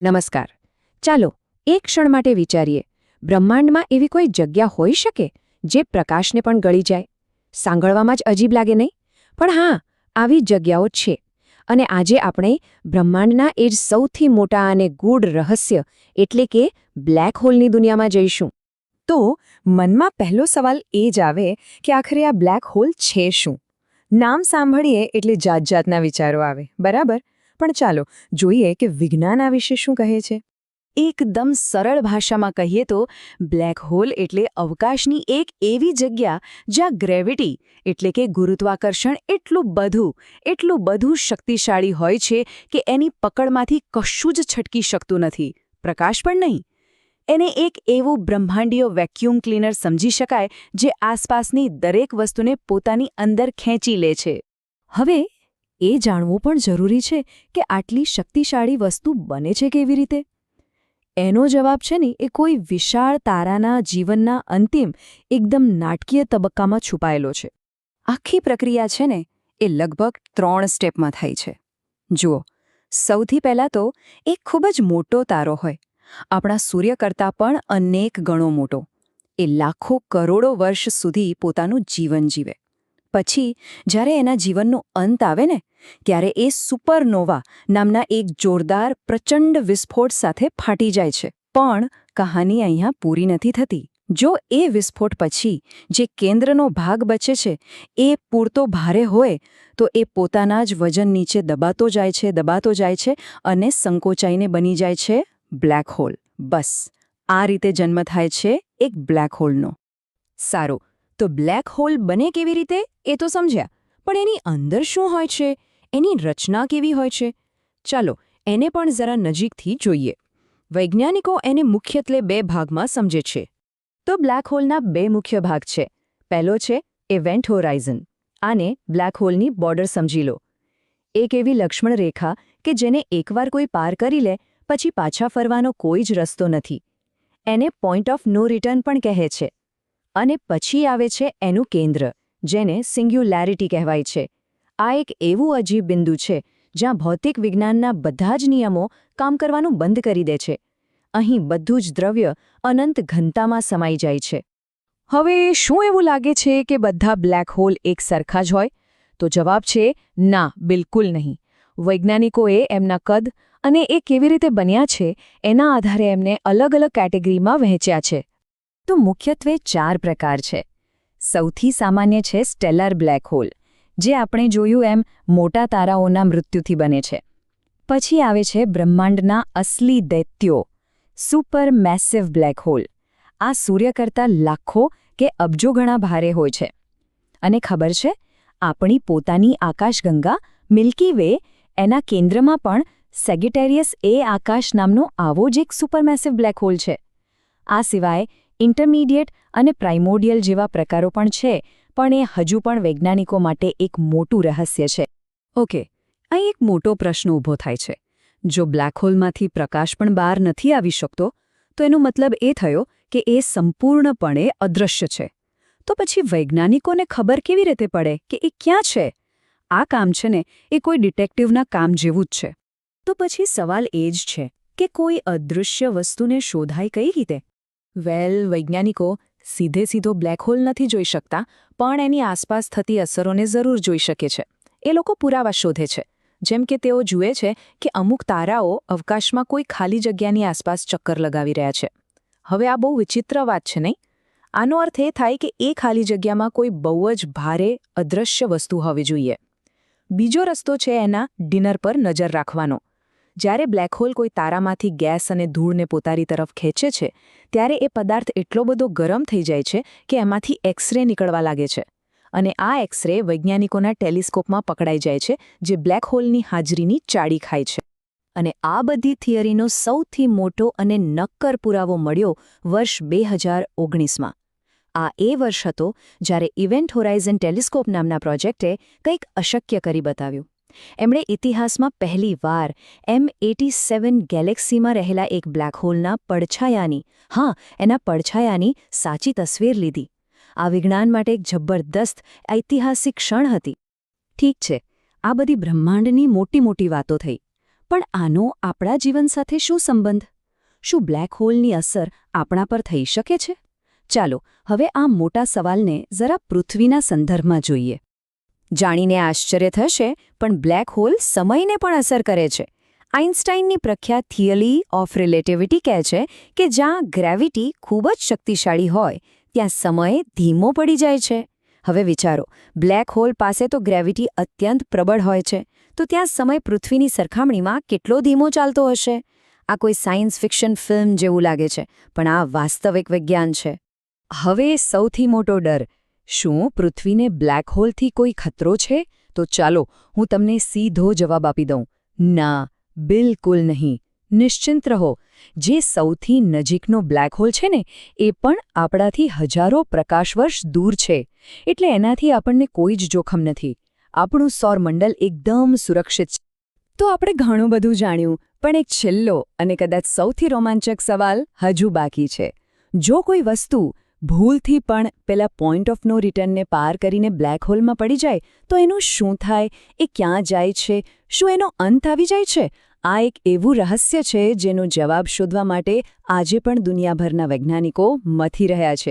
નમસ્કાર. ચાલો એક ક્ષણ માટે વિચારીએ, બ્રહ્માંડમાં એવી કોઈ જગ્યા હોઈ શકે જે પ્રકાશને પણ ગળી જાય? સાંભળવામાં જ અજીબ લાગે નહીં? પણ હા, આવી જગ્યાઓ છે. અને આજે આપણે બ્રહ્માંડના એ જ સૌથી મોટા અને ગૂઢ રહસ્ય એટલે કે બ્લેક હોલની દુનિયામાં જઈશું. તો મનમાં પહેલો સવાલ એ જ આવે કે આખરે આ બ્લેક હોલ છે શું? નામ સાંભળીએ એટલે જાતજાતના વિચારો આવે, બરાબર? પણ ચાલો જોઈએ કે વિજ્ઞાન આ વિશે શું કહે છે. એકદમ સરળ ભાષામાં કહીએ તો બ્લેક હોલ એટલે અવકાશની એક એવી જગ્યા જ્યાં ગ્રેવિટી એટલે કે ગુરુત્વાકર્ષણ એટલું બધું શક્તિશાળી હોય છે કે એની પકડમાંથી કશું જ છટકી શકતું નથી, પ્રકાશ પણ નહીં. એને એક એવું બ્રહ્માંડીય વેક્યુમ ક્લીનર સમજી શકાય જે આસપાસની દરેક વસ્તુને પોતાની અંદર ખેંચી લે છે. હવે એ જાણવું પણ જરૂરી છે કે આટલી શક્તિશાળી વસ્તુ બને છે કેવી રીતે? એનો જવાબ છે ને એ કોઈ વિશાળ તારાના જીવનના અંતિમ એકદમ નાટકીય તબક્કામાં છુપાયેલો છે. આખી પ્રક્રિયા છે ને એ લગભગ 3 સ્ટેપમાં થાય છે. જુઓ, સૌથી પહેલાં તો એક ખૂબ જ મોટો તારો હોય, આપણા સૂર્ય કરતાં પણ અનેક ગણો મોટો. એ લાખો કરોડો વર્ષ સુધી પોતાનું જીવન જીવે. પછી જ્યારે એના જીવનનો અંત આવે ને ત્યારે એ સુપરનોવા નામના એક જોરદાર પ્રચંડ વિસ્ફોટ સાથે ફાટી જાય છે. પણ કહાની અહીંયા પૂરી નથી થતી. જો એ વિસ્ફોટ પછી જે કેન્દ્રનો ભાગ બચે છે એ પૂરતો ભારે હોય તો એ પોતાના જ વજન નીચે દબાતો જાય છે અને સંકોચાઈને બની જાય છે બ્લેક હોલ. બસ આ રીતે જન્મ થાય છે એક બ્લેક હોલનો. સારું, તો બ્લેક હોલ બને કેવી રીતે એ તો સમજ્યા, પણ એની અંદર શું હોય છે, એની રચના કેવી હોય છે? ચાલો એને પણ જરા નજીકથી જોઈએ. વૈજ્ઞાનિકો એને મુખ્યત્વે 2 ભાગમાં સમજે છે. તો બ્લેક હોલના 2 મુખ્ય ભાગ છે. પહેલો છે ઇવેન્ટ હોરાઇઝન. આને બ્લેક હોલની બોર્ડર સમજી લો. એક એવી લક્ષ્મણ રેખા કે જેને એકવાર કોઈ પાર કરી લે પછી પાછા ફરવાનો કોઈ જ રસ્તો નથી. એને પોઈન્ટ ઓફ નો રિટર્ન પણ કહે છે. અને પછી આવે છે એનું કેન્દ્ર, જેને સિંગ્યુલારિટી કહેવાય છે. આ એક એવું અજીબ બિંદુ છે જ્યાં ભૌતિક વિજ્ઞાનના બધા જ નિયમો કામ કરવાનું બંધ કરી દે છે. અહીં બધું જ દ્રવ્ય અનંત ઘનતામાં સમાઈ જાય છે. હવે શું એવું લાગે છે કે બધા બ્લેક હોલ એક સરખા જ હોય? તો જવાબ છે ના, બિલકુલ નહીં. વૈજ્ઞાનિકોએ એમના કદ અને એ કેવી રીતે બન્યા છે એના આધારે એમને અલગ અલગ કેટેગરીમાં વહેંચ્યા છે. તો મુખ્યત્વે 4 પ્રકાર છે. સૌથી સામાન્ય છે સ્ટેલર બ્લેક હોલ, જે આપણે જોયું એમ મોટા તારાઓના મૃત્યુથી બને છે. પછી આવે છે બ્રહ્માંડના અસલી દૈત્યો, સુપર મેસિવ બ્લેક હોલ. આ સૂર્ય કરતાં લાખો કે અબજો ગણા ભારે હોય છે. અને ખબર છે, આપણી પોતાની આકાશગંગા મિલ્કી વે, એના કેન્દ્રમાં પણ સેગિટેરિયસ એ આકાશ નામનો આવો જ એક સુપરમેસિવ બ્લેક હોલ છે. આ સિવાય ઇન્ટરમીડિયેટ અને પ્રાઇમોડિયલ જેવા પ્રકારો પણ છે, પણ એ હજુ પણ વૈજ્ઞાનિકો માટે એક મોટું રહસ્ય છે. ઓકે, અહીં એક મોટો પ્રશ્ન ઊભો થાય છે. જો બ્લેક હોલમાંથી પ્રકાશ પણ બહાર નથી આવી શકતો, તો એનો મતલબ એ થયો કે એ સંપૂર્ણપણે અદૃશ્ય છે. તો પછી વૈજ્ઞાનિકોને ખબર કેવી રીતે પડે કે એ ક્યાં છે? આ કામ છે ને એ કોઈ ડિટેક્ટિવના કામ જેવું જ છે. તો પછી સવાલ એ જ છે કે કોઈ અદૃશ્ય વસ્તુને શોધાય કઈ રીતે? વૈજ્ઞાનિકો સીધો બ્લેક હોલ નથી જોઈ શકતા, પણ એની આસપાસ થતી અસરોને જરૂર જોઈ શકે છે. એ લોકો પુરાવા શોધે છે. જેમ કે તેઓ જુએ છે કે અમુક તારાઓ અવકાશમાં કોઈ ખાલી જગ્યાની આસપાસ ચક્કર લગાવી રહ્યા છે. હવે આ બહુ વિચિત્ર વાત છે નહીં? આનો અર્થ એ થાય કે એ ખાલી જગ્યામાં કોઈ બહુ જ ભારે અદૃશ્ય વસ્તુ હોવી જોઈએ. બીજો રસ્તો છે એના ડિનર પર નજર રાખવાનો. જ્યારે બ્લેક હોલ કોઈ તારામાંથી ગેસ અને ધૂળને પોતાની તરફ ખેંચે છે, ત્યારે એ પદાર્થ એટલો બધો ગરમ થઈ જાય છે કે એમાંથી એક્સ-રે નીકળવા લાગે છે. અને આ એક્સ-રે વૈજ્ઞાનિકોના ટેલિસ્કોપમાં પકડાઈ જાય છે, જે બ્લેક હોલની હાજરીની ચાડી ખાય છે. અને આ બધી થિયરીનો સૌથી મોટો અને નક્કર પુરાવો મળ્યો વર્ષ 2019માં. આ એ વર્ષ હતો જ્યારે ઇવેન્ટ હોરાઇઝન ટેલિસ્કોપ નામના પ્રોજેક્ટે કંઈક અશક્ય કરી બતાવ્યું. એમણે ઇતિહાસમાં પહેલીવાર M87 ગેલેક્સીમાં રહેલા એક બ્લેક હોલના પડછાયાની સાચી તસવીર લીધી. આ વિજ્ઞાન માટે એક જબરદસ્ત ઐતિહાસિક ક્ષણ હતી. ઠીક છે, આ બધી બ્રહ્માંડની મોટી વાતો થઈ. પણ આનો આપણા જીવન સાથે શું સંબંધ? શું બ્લેક હોલની અસર આપણા પર થઈ શકે છે? ચાલો હવે આ મોટા સવાલને જરા પૃથ્વીના સંદર્ભમાં જોઈએ. જાણીને આશ્ચર્ય થશે, પણ બ્લેક હોલ સમયને પણ અસર કરે છે. આઇન્સ્ટાઈનની પ્રખ્યાત થિયરી ઓફ રિલેટિવિટી કહે છે કે જ્યાં ગ્રેવિટી ખૂબ જ શક્તિશાળી હોય ત્યાં સમય ધીમો પડી જાય છે. હવે વિચારો, બ્લેક હોલ પાસે તો ગ્રેવિટી અત્યંત પ્રબળ હોય છે, તો ત્યાં સમય પૃથ્વીની સરખામણીમાં કેટલો ધીમો ચાલતો હશે? આ કોઈ સાયન્સ ફિક્શન ફિલ્મ જેવું લાગે છે, પણ આ વાસ્તવિક વિજ્ઞાન છે. હવે સૌથી મોટો ડર, શું પૃથ્વીને બ્લેક હોલથી કોઈ ખતરો છે? તો ચાલો હું તમને સીધો જવાબ આપી દઉં. ના, બિલકુલ નહીં. નિશ્ચિંત રહો. જે સૌથી નજીકનો બ્લેક હોલ છે ને, એ પણ આપણાથી હજારો પ્રકાશ વર્ષ દૂર છે, એટલે એનાથી આપણને કોઈ જ જોખમ નથી. આપણું સૌરમંડળ એકદમ સુરક્ષિત છે. તો આપણે ઘણું બધું જાણ્યું, પણ એક છેલ્લો અને કદાચ સૌથી રોમાંચક સવાલ હજુ બાકી છે. જો કોઈ વસ્તુ ભૂલથી પણ પેલા પોઈન્ટ ઓફ નો રિટર્નને પાર કરીને બ્લેક હોલમાં પડી જાય, તો એનું શું થાય? એ ક્યાં જાય છે? શું એનો અંત આવી જાય છે? આ એક એવું રહસ્ય છે જેનો જવાબ શોધવા માટે આજે પણ દુનિયાભરના વૈજ્ઞાનિકો મથી રહ્યા છે.